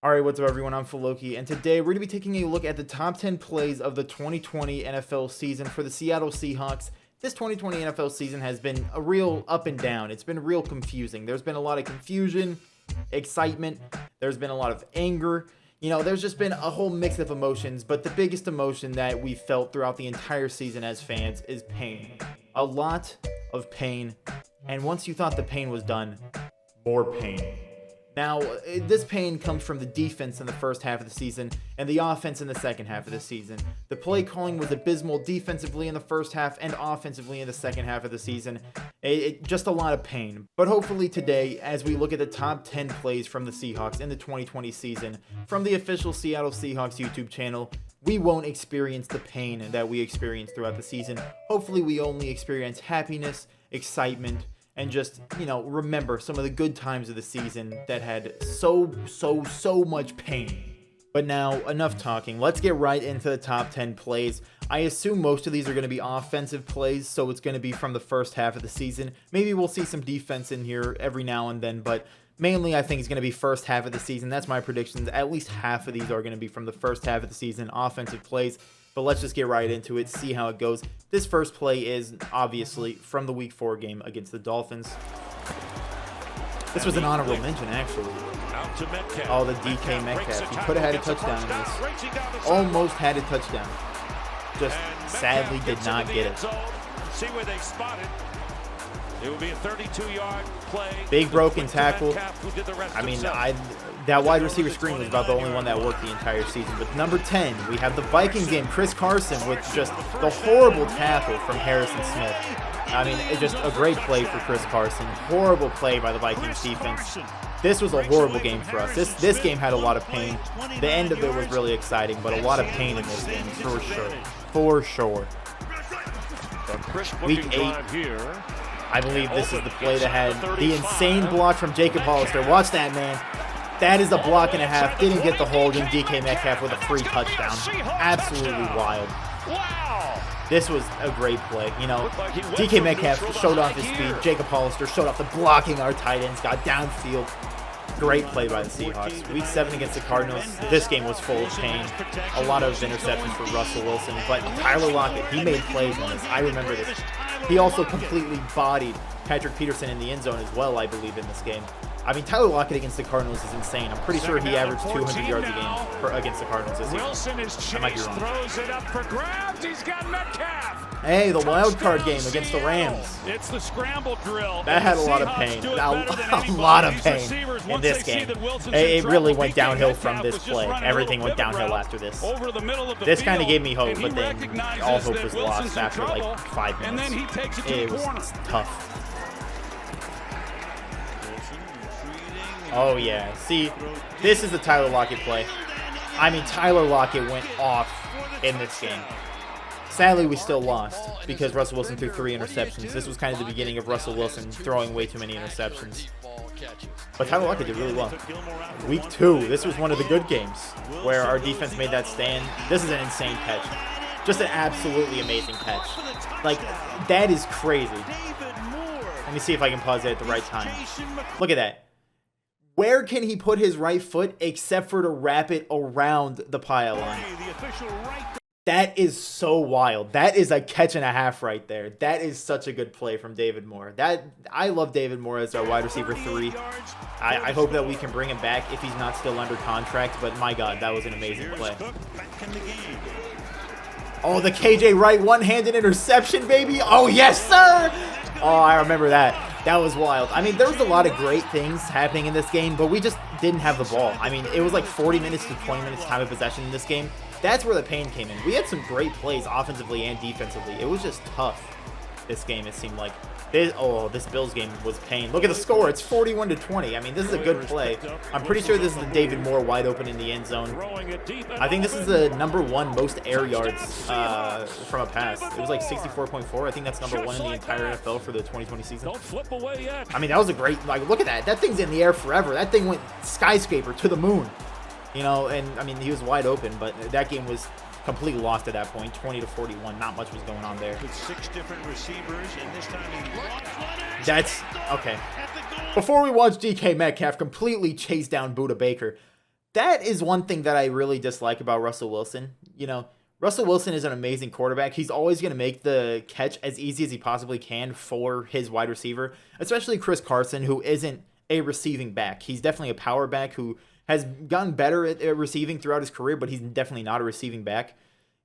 Alright, what's up everyone, I'm Loki, and today we're going to be taking a look at the top 10 plays of the 2020 NFL season for the Seattle Seahawks. This 2020 NFL season has been a real up and down. It's been real confusing. There's been a lot of confusion, excitement, there's been a lot of anger. There's just been a whole mix of emotions, but the biggest emotion that we felt throughout the entire season as fans is pain. A lot of pain, and once you thought the pain was done, more pain. Now, this pain comes from the defense in the first half of the season and the offense in the second half of the season. The play calling was abysmal defensively in the first half and offensively in the second half of the season. Just a lot of pain. But hopefully today, as we look at the top 10 plays from the Seahawks in the 2020 season, from the official Seattle Seahawks YouTube channel, we won't experience the pain that we experienced throughout the season. Hopefully we only experience happiness, excitement, and just, remember some of the good times of the season that had so much pain. But now, enough talking. Let's get right into the top 10 plays. I assume most of these are going to be offensive plays, so it's going to be from the first half of the season. Maybe we'll see some defense in here every now and then, but mainly I think it's going to be first half of the season. That's my predictions. At least half of these are going to be from the first half of the season, offensive plays. But let's just get right into it, see how it goes. This first play is obviously from the Week 4 game against the Dolphins. This was an honorable mention, actually. Oh, the DK Metcalf. He could have had a touchdown in this. Almost had a touchdown. Just sadly did not get it. See where they spotted. It will be a 32-yard play. Big broken tackle. That wide receiver screen was about the only one that worked the entire season. But number 10, we have the Vikings game. Chris Carson with just the horrible tackle from Harrison Smith. It's just a great play for Chris Carson. Horrible play by the Vikings defense. This was a horrible game for us. This game had a lot of pain. The end of it was really exciting, but a lot of pain in this game, for sure. For sure. Week 8. I believe this is the play that had the insane block from Jacob Hollister. Watch that, man. That is a block and a half. Didn't get the hold, and DK Metcalf with a free touchdown. Absolutely wild. This was a great play. DK Metcalf showed off his speed. Jacob Hollister showed off the blocking. Our tight ends got downfield. Great play by the Seahawks. Week 7 against the Cardinals, this game was full of pain. A lot of interceptions for Russell Wilson, but Tyler Lockett, he made plays on this. I remember this. He also completely bodied Patrick Peterson in the end zone as well, I believe, in this game. Tyler Lockett against the Cardinals is insane. I'm pretty sure he averaged 200 yards a game against the Cardinals this year. I might be wrong. Throws it up for grabs. He's got Metcalf. Hey, the wild card game against the Rams. It's the scramble drill. That had a lot of pain. A lot of pain in this game. It really went downhill from this play. Everything went downhill after this. This kind of gave me hope, but then all hope was lost after like 5 minutes. It was tough. Oh yeah, see, this is the Tyler Lockett play. Tyler Lockett went off in this game. Sadly, we still lost because Russell Wilson threw 3 interceptions. This was kind of the beginning of Russell Wilson throwing way too many interceptions. But Tyler Lockett did really well. Week 2, this was one of the good games where our defense made that stand. This is an insane catch. Just an absolutely amazing catch. That is crazy. Let me see if I can pause it at the right time. Look at that. Where can he put his right foot except for to wrap it around the pylon? That is so wild. That is a catch and a half right there. That is such a good play from David Moore. I love David Moore as our wide receiver 3. I hope that we can bring him back if he's not still under contract, but my God, that was an amazing play. Oh, the KJ Wright one-handed interception, baby. Oh, yes, sir. Oh, I remember that. That was wild. There was a lot of great things happening in this game, but we just didn't have the ball. It was like 40 minutes to 20 minutes time of possession in this game. That's where the pain came in. We had some great plays offensively and defensively. It was just tough, this game, it seemed like. This Bills game was pain. Look at the score. It's 41-20. This is a good play. I'm pretty sure this is the David Moore wide open in the end zone. I think this is the #1 most air yards from a pass. It was like 64.4. I think that's #1 in the entire NFL for the 2020 season. That was a great, look at that. That thing's in the air forever. That thing went skyscraper to the moon. He was wide open, but that game was completely lost at that point. 20-41. Not much was going on there. With 6 different receivers, and this time he... That's okay. Before we watch DK Metcalf completely chase down Budda Baker, that is one thing that I really dislike about Russell Wilson. You know, Russell Wilson is an amazing quarterback. He's always going to make the catch as easy as he possibly can for his wide receiver, especially Chris Carson, who isn't a receiving back. He's definitely a power back who has gotten better at receiving throughout his career, but he's definitely not a receiving back.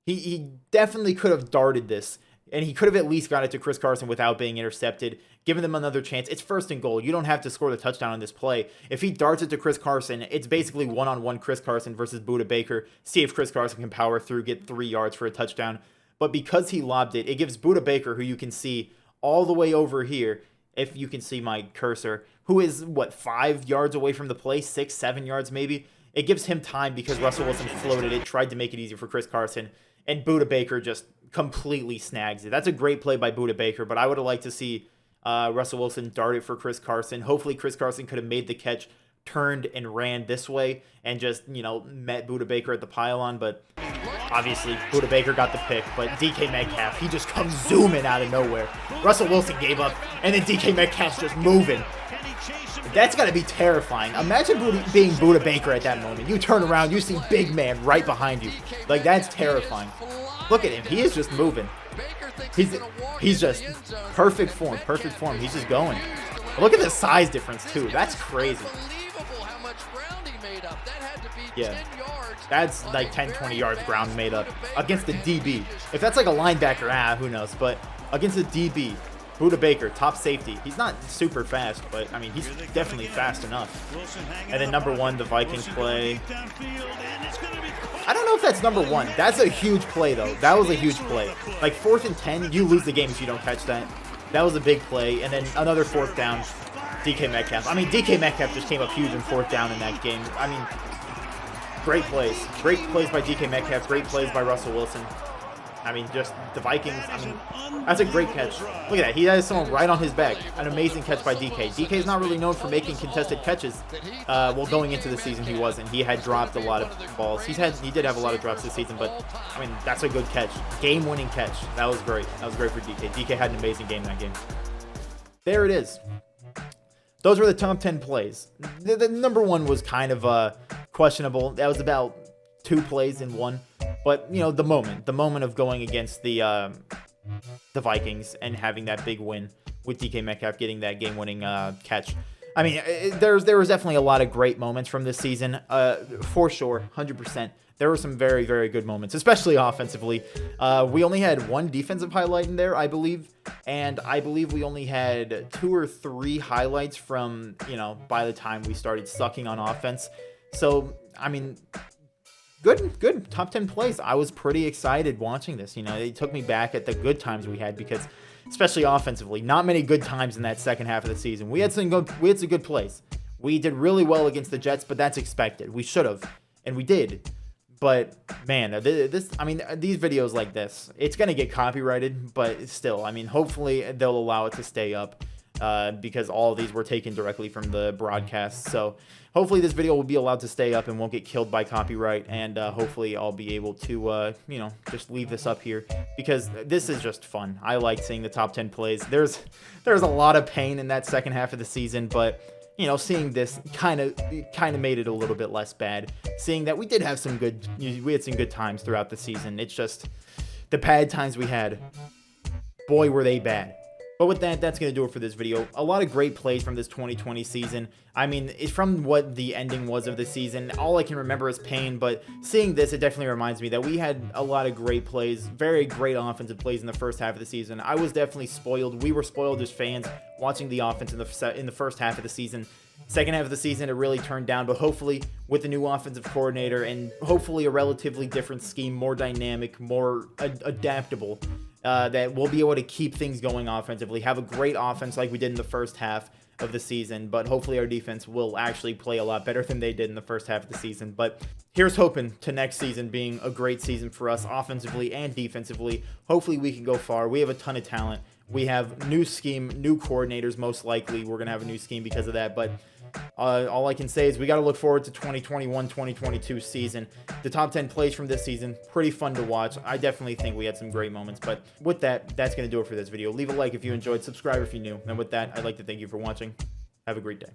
He definitely could have darted this, and he could have at least got it to Chris Carson without being intercepted, giving them another chance. It's 1st and goal. You don't have to score the touchdown on this play. If he darts it to Chris Carson, it's basically one-on-one Chris Carson versus Budda Baker. See if Chris Carson can power through, get 3 yards for a touchdown. But because he lobbed it, it gives Budda Baker, who you can see all the way over here, if you can see my cursor, who is, 5 yards away from the play, 6, 7 yards maybe. It gives him time because Russell Wilson floated it, tried to make it easier for Chris Carson, and Budda Baker just completely snags it. That's a great play by Budda Baker, but I would have liked to see Russell Wilson dart it for Chris Carson. Hopefully Chris Carson could have made the catch, turned and ran this way, and just, met Budda Baker at the pylon, but obviously Budda Baker got the pick, but DK Metcalf, he just comes zooming out of nowhere. Russell Wilson gave up, and then DK Metcalf's just moving. That's got to be terrifying. Imagine being Budda Baker at that moment. You turn around, you see big man right behind you. Like, that's terrifying. Look at him. He is just moving. He's just perfect form. He's just going. Look at the size difference, too. That's crazy. Yeah. That's like 10, 20 yards ground made up against the DB. If that's like a linebacker, who knows. But against the DB, Budda Baker, top safety. He's not super fast, but, I mean, he's definitely fast enough. And then number 1, the Vikings play. I don't know if that's number 1. That's a huge play, though. That was a huge play. Like, 4th and 10, you lose the game if you don't catch that. That was a big play. And then another 4th down, DK Metcalf. I mean, DK Metcalf just came up huge in 4th down in that game. I mean, great plays. Great plays by DK Metcalf. Great plays by Russell Wilson. I mean, just the Vikings. I mean, that's a great catch. Look at that. He has someone right on his back. An amazing catch by DK. DK is not really known for making contested catches. Well, going into the season, he wasn't. He had dropped a lot of balls. He did have a lot of drops this season, but, I mean, that's a good catch. Game-winning catch. That was great. That was great for DK. DK had an amazing game that game. There it is. Those were the top 10 plays. The number 1 was kind of questionable. That was about 2 plays in 1. But, the moment of going against the Vikings and having that big win with DK Metcalf getting that game-winning catch. I mean, there was definitely a lot of great moments from this season, for sure, 100%. There were some very, very good moments, especially offensively. We only had 1 defensive highlight in there, I believe, and I believe we only had 2 or 3 highlights from, by the time we started sucking on offense. So, I mean, good top 10 plays. I was pretty excited watching this. It took me back at the good times we had because, especially offensively, not many good times in that second half of the season. We had some good plays. We did really well against the Jets, but that's expected. We should have, and we did. But man, these videos like this, it's gonna get copyrighted, but still, I mean, hopefully they'll allow it to stay up. Because all of these were taken directly from the broadcast. So hopefully this video will be allowed to stay up and won't get killed by copyright. And hopefully I'll be able to, just leave this up here because this is just fun. I like seeing the top 10 plays. There's a lot of pain in that second half of the season, but seeing this kind of made it a little bit less bad. Seeing that we had some good times throughout the season. It's just the bad times we had, boy, were they bad. But with that, that's going to do it for this video. A lot of great plays from this 2020 season. I mean, from what the ending was of the season, all I can remember is pain, but seeing this, it definitely reminds me that we had a lot of great plays, very great offensive plays in the first half of the season. I was definitely spoiled. We were spoiled as fans watching the offense in the first half of the season. Second half of the season, it really turned down, but hopefully with the new offensive coordinator and hopefully a relatively different scheme, more dynamic, more adaptable, that we'll be able to keep things going offensively, have a great offense like we did in the first half of the season, but hopefully our defense will actually play a lot better than they did in the first half of the season. But here's hoping to next season being a great season for us offensively and defensively. Hopefully we can go far. We have a ton of talent. We have new scheme, new coordinators, most likely. We're going to have a new scheme because of that, but all I can say is we got to look forward to 2021-2022 season. The top 10 plays from this season, pretty fun to watch. I definitely think we had some great moments. But with that, that's going to do it for this video. Leave a like if you enjoyed, subscribe if you're new. And with that, I'd like to thank you for watching. Have a great day.